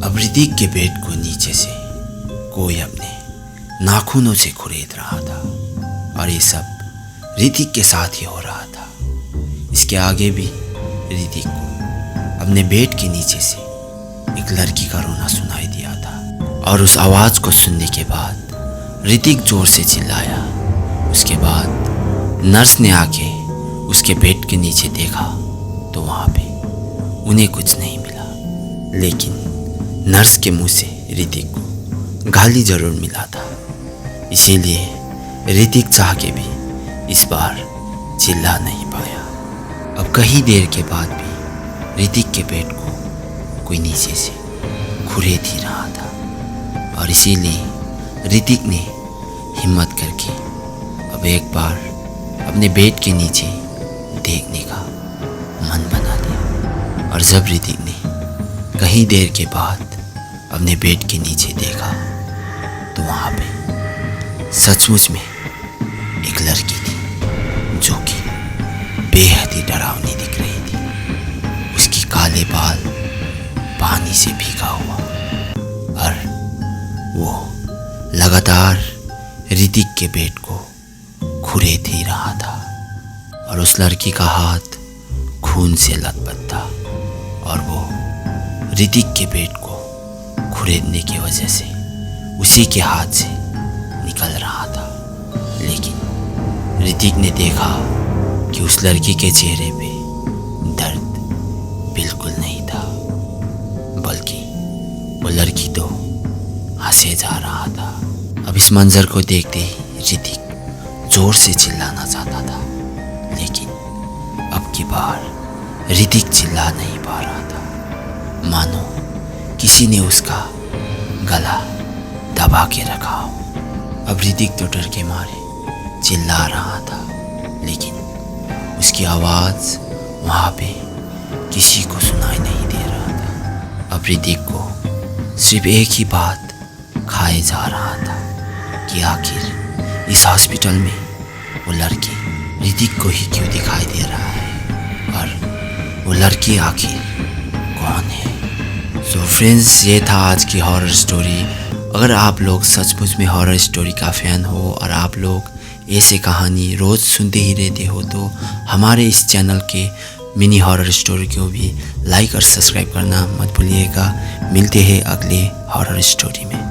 अब ऋतिक के बेड को नीचे से कोई अपने नाखूनों से खुरेद रहा था और ये सब ऋतिक के साथ ही हो रहा था। इसके आगे भी ऋतिक को अपने बेड के नीचे से एक लड़की का रोना सुनाई दिया था और उस आवाज़ को सुनने के बाद ऋतिक जोर से चिल्लाया। उसके बाद नर्स ने आके उसके बेड के नीचे देखा तो वहाँ पे उन्हें कुछ नहीं मिला, लेकिन नर्स के मुंह से ऋतिक को गाली जरूर मिला था। इसीलिए ऋतिक चाह के भी इस बार चिल्ला नहीं पाया। अब कई देर के बाद भी ऋतिक के बेड को कोई नीचे से खुरेद ही रहा था और इसीलिए ऋतिक ने हिम्मत करके अब एक बार अपने बेड के नीचे देखने का मन बना लिया। और जब ऋतिक ने कहीं देर के बाद अपने बेड के नीचे देखा तो वहाँ पे सचमुच में एक लड़की थी जो कि बेहद ही डरावनी दिख रही थी। उसकी काले बाल पानी से भीगा हुआ और वो लगातार ऋतिक के बेड को खुरेद ही रहा था और उस लड़की का हाथ खून से लथपथ था और वो ऋतिक के बेड को खुरेदने की वजह से उसी के हाथ से निकल रहा था। लेकिन ऋतिक ने देखा कि उस लड़की के चेहरे पे दर्द बिल्कुल नहीं था, बल्कि वो लड़की तो हंसे जा रहा था। अब इस मंजर को देखते ही ऋतिक जोर से चिल्लाना चाहता था, लेकिन अब की बार ऋतिक चिल्ला नहीं पा रहा था। मानो किसी ने उसका गला दबा के रखा हो। अब ऋतिक तो डर के मारे चिल्ला रहा था, लेकिन उसकी आवाज़ वहाँ पे किसी को सुनाई नहीं दे रहा था। अब ऋतिक को सिर्फ एक ही बात खाए जा रहा था कि आखिर इस हॉस्पिटल में वो लड़की ऋतिक को ही क्यों दिखाई दे रहा है और वो लड़की आखिर कौन है। सो फ्रेंड्स, ये था आज की हॉरर स्टोरी। अगर आप लोग सचमुच में हॉरर स्टोरी का फ़ैन हो और आप लोग ऐसे कहानी रोज़ सुनते ही रहते हो तो हमारे इस चैनल के मिनी हॉरर स्टोरी को भी लाइक और सब्सक्राइब करना मत भूलिएगा। मिलते हैं अगले हॉरर स्टोरी में।